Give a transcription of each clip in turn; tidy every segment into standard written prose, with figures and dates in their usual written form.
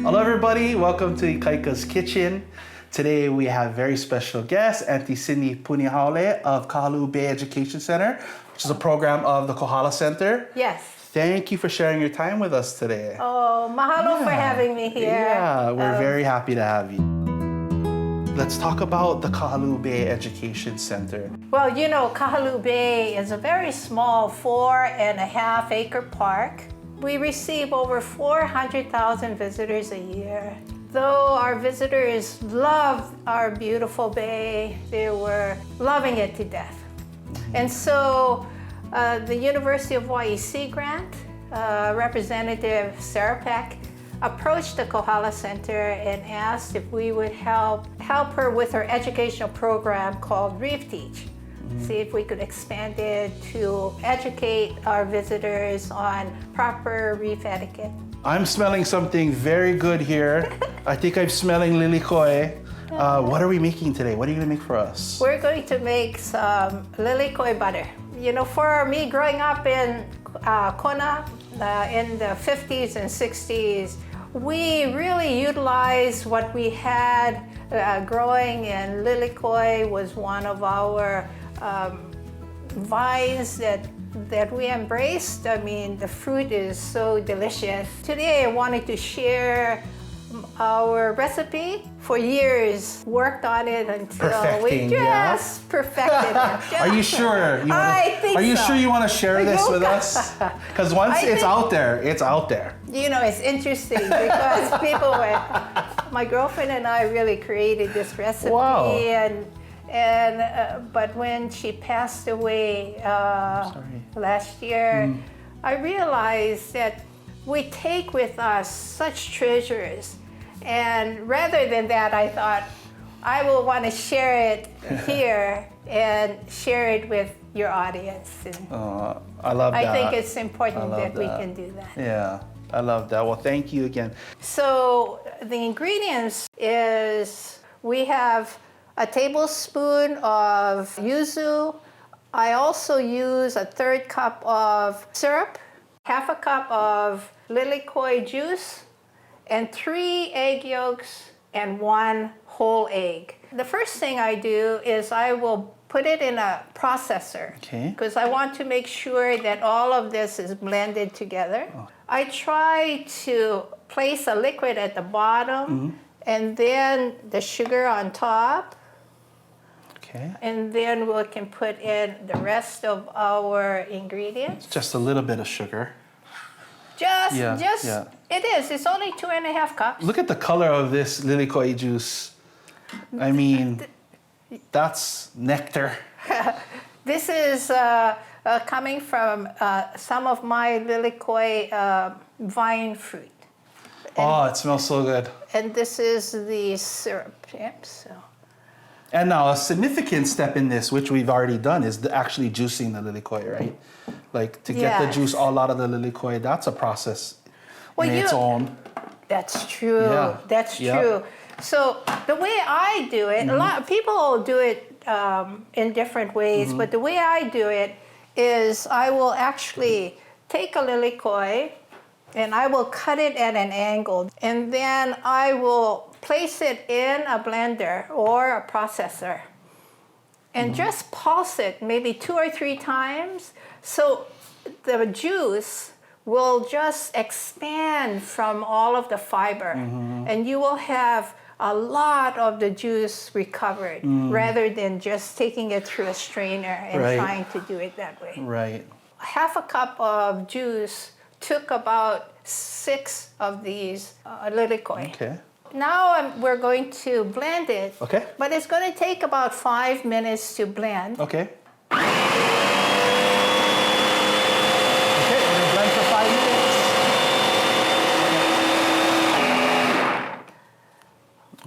Hello everybody, welcome to Ikaika's Kitchen. Today we have very special guest, Auntie Cindi Punihaole of Kahaluu Bay Education Center, which is a program of the Kohala Center. Yes. Thank you for sharing your time with us today. Oh, mahalo for having me here. Yeah, we're very happy to have you. Let's talk about the Kahaluu Bay Education Center. Well, you know, Kahaluu Bay is a very small 4.5 acre park. We receive over 400,000 visitors a year. Though our visitors love our beautiful bay, they were loving it to death. And so the University of Hawaii Sea Grant, Representative Sarah Peck, approached the Kohala Center and asked if we would help her with her educational program called Reef Teach. See if we could expand it to educate our visitors on proper reef etiquette. I'm smelling something very good here. I think I'm smelling lilikoi. What are we making today? What are you gonna make for us? We're going to make some Lilikoi Butter. You know, for me growing up in Kona in the 50s and 60s, we really utilized what we had growing, and Lilikoi was one of our vines that we embraced. I mean, the fruit is so delicious. Today I wanted to share our recipe. For years, worked on it until we just perfected it. Are you sure? I think Are you so. sure you want to share this with us? Because once it's out there, it's out there. You know, it's interesting because my girlfriend and I really created this recipe. Wow. But when she passed away last year, I realized that we take with us such treasures. And rather than that, I thought I will want to share it here and share it with your audience. And I love that. I think it's important that we can do that. Yeah, I love that. Well, thank you again. So the ingredients is we have a tablespoon of yuzu. I also use a 1/3 cup of syrup, 1/2 cup of lilikoi juice, and 3 egg yolks and 1 whole egg. The first thing I do is I will put it in a processor because I want to make sure that all of this is blended together. I try to place a liquid at the bottom and then the sugar on top. And then we can put in the rest of our ingredients. Just a little bit of sugar. It is. It's only 2.5 cups. Look at the color of this lilikoi juice. I mean, that's nectar. This is coming from some of my lilikoi vine fruit. And, it smells so good. And this is the syrup. Yep, so. And now a significant step in this, which we've already done, is actually juicing the lilikoi, right? Like to get the juice all out of the lilikoi, that's a process in its own. That's true. Yeah. That's true. So the way I do it, a lot of people do it in different ways, but the way I do it is I will actually take a lilikoi and I will cut it at an angle, and then I will place it in a blender or a processor and just pulse it maybe 2 or 3 times so the juice will just expand from all of the fiber and you will have a lot of the juice recovered rather than just taking it through a strainer and trying to do it that way. Right. 1/2 cup of juice took about 6 of these lilikoi. Okay. Now we're going to blend it. Okay. But it's going to take about 5 minutes to blend. Okay. Okay, we're gonna blend for 5 minutes.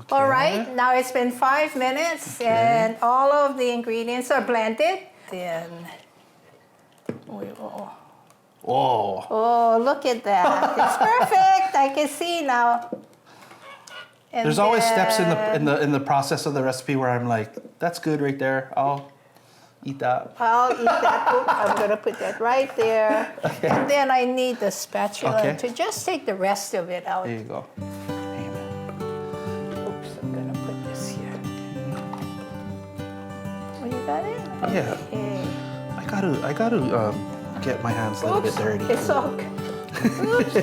Okay. All right, now it's been 5 minutes and all of the ingredients are blended. Then we will. Oh, look at that. It's perfect. I can see now. And there's always steps in the process of the recipe where I'm like, that's good right there. I'll eat that. I'll eat that. Oops, I'm going to put that right there. Okay. And then I need the spatula to just take the rest of it out. There you go. got it? Yeah. Okay. I gotta get my hands a little bit dirty. It's okay. Oops.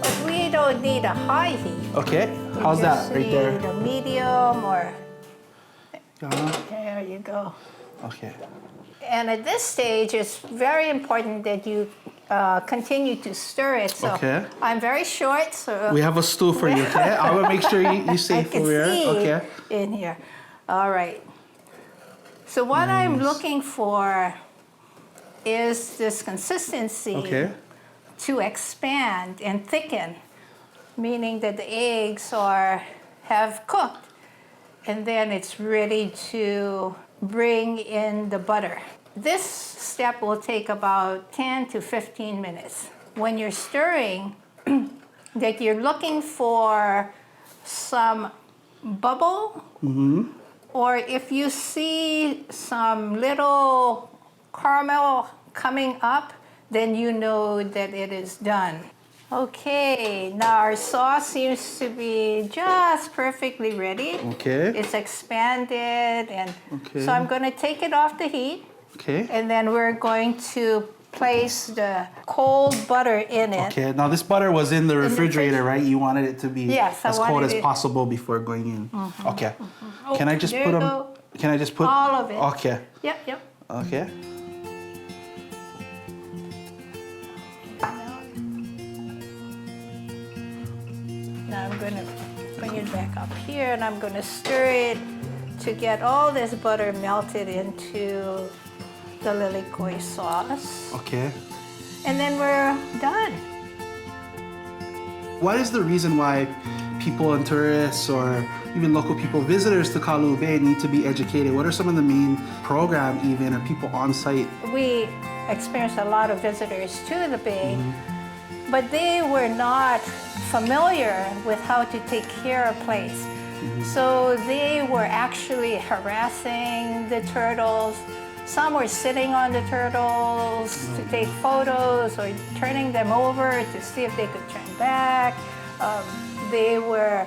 But we don't need a high heat. Okay. How's that right there? Need a medium or. Uh-huh. There you go. Okay. And at this stage, it's very important that you continue to stir it. So Okay. I'm very short, so We have a stool for you, okay? I will make sure you safe I can over here. see Okay. in here. All right. So what I'm looking for is this consistency Okay. to expand and thicken, meaning that the eggs have cooked, and then it's ready to bring in the butter. This step will take about 10 to 15 minutes. When you're stirring, that you're looking for some bubble, or if you see some little caramel coming up, then you know that it is done. Okay, now our sauce seems to be just perfectly ready. Okay. It's expanded, and Okay. so I'm going to take it off the heat, Okay. and then we're going to place the cold butter in it. Okay. Now this butter was in the refrigerator, right? You wanted it to be Yes, I as cold wanted as it- possible before going in. Okay. Oh, Can I just there put you them? go. Can I just put All of it. Okay. Yep, yep. Okay. Now I'm going to bring it back up here, and I'm going to stir it to get all this butter melted into the lilikoi sauce. Okay. And then we're done. What is the reason why people and tourists or even local people, visitors to Kahaluu Bay need to be educated? What are some of the main program even or people on site? We experienced a lot of visitors to the bay, but they were not familiar with how to take care of place. So they were actually harassing the turtles. Some were sitting on the turtles to take photos or turning them over to see if they could turn back. They were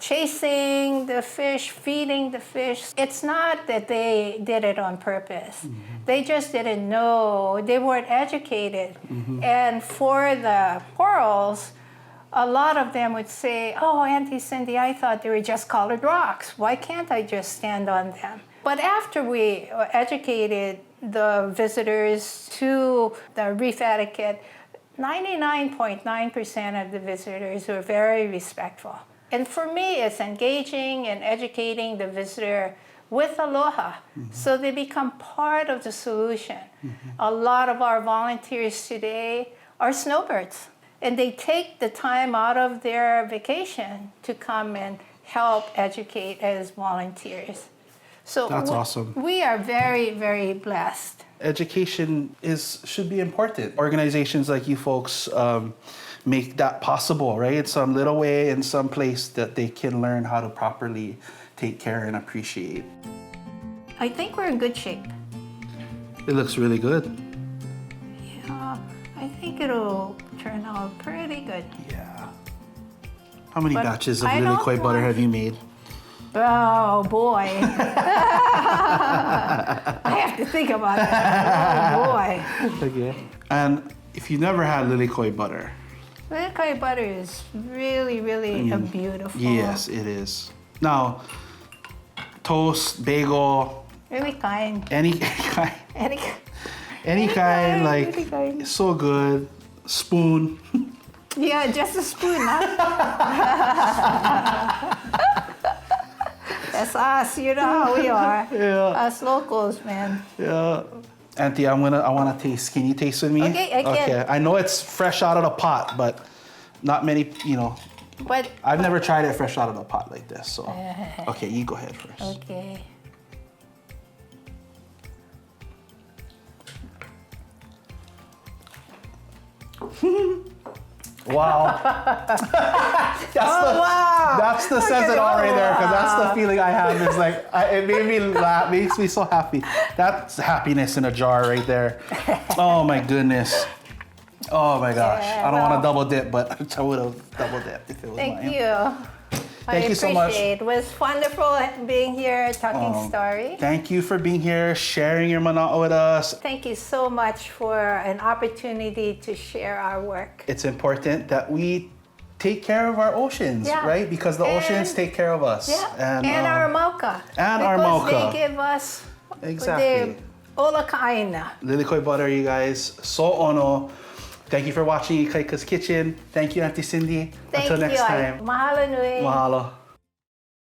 chasing the fish, feeding the fish. It's not that they did it on purpose. They just didn't know. They weren't educated. And for the corals, a lot of them would say, "Oh, Auntie Cindi, I thought they were just colored rocks. Why can't I just stand on them?" But after we educated the visitors to the reef etiquette, 99.9% of the visitors were very respectful. And for me, it's engaging and educating the visitor with aloha, so they become part of the solution. A lot of our volunteers today are snowbirds, and they take the time out of their vacation to come and help educate as volunteers. So That's awesome. We are very, very blessed. Education should be important. Organizations like you folks make that possible, right? In some little way, in some place that they can learn how to properly take care and appreciate. I think we're in good shape. It looks really good. Yeah, I think it'll turn out pretty good. Yeah. How many But batches of I don't lilikoi butter want- have you made? Oh boy. I have to think about that. Oh boy. Okay. And if you never had lilikoi butter, Lilikoi butter is really, really a beautiful. yes, it is. Now, toast, bagel, Really kind. any kind, Any, any kind, like really kind. it's so good. Spoon. Yeah, just a spoon, huh? That's us, you know how we are. Yeah. Us locals, man. Yeah. Auntie, I wanna taste. Can you taste with me? Okay, I can. Okay. I know it's fresh out of the pot, but not many, But I've never tried it fresh out of the pot like this, so. Okay, you go ahead first. okay. Wow. That's the says it all right there, because that's the feeling I have. It's like, it made me laugh, makes me so happy. That's happiness in a jar right there. Oh my goodness. Oh my gosh. Yeah, I don't want well- to double dip, but I would have double dipped if it was Thank mine. you. Thank you so much. It was wonderful being here, talking story. Thank you for being here, sharing your manao with us. Thank you so much for an opportunity to share our work. It's important that we take care of our oceans, right? Because the oceans take care of us. Yeah, and our mauka. And our mauka. Because they give us exactly. the ola kaaina. Lilikoi Butter, you guys. So ono. Thank you for watching Ikaika's Kitchen. Thank you, Auntie Cindy. Until next time. Mahalo nui. Mahalo.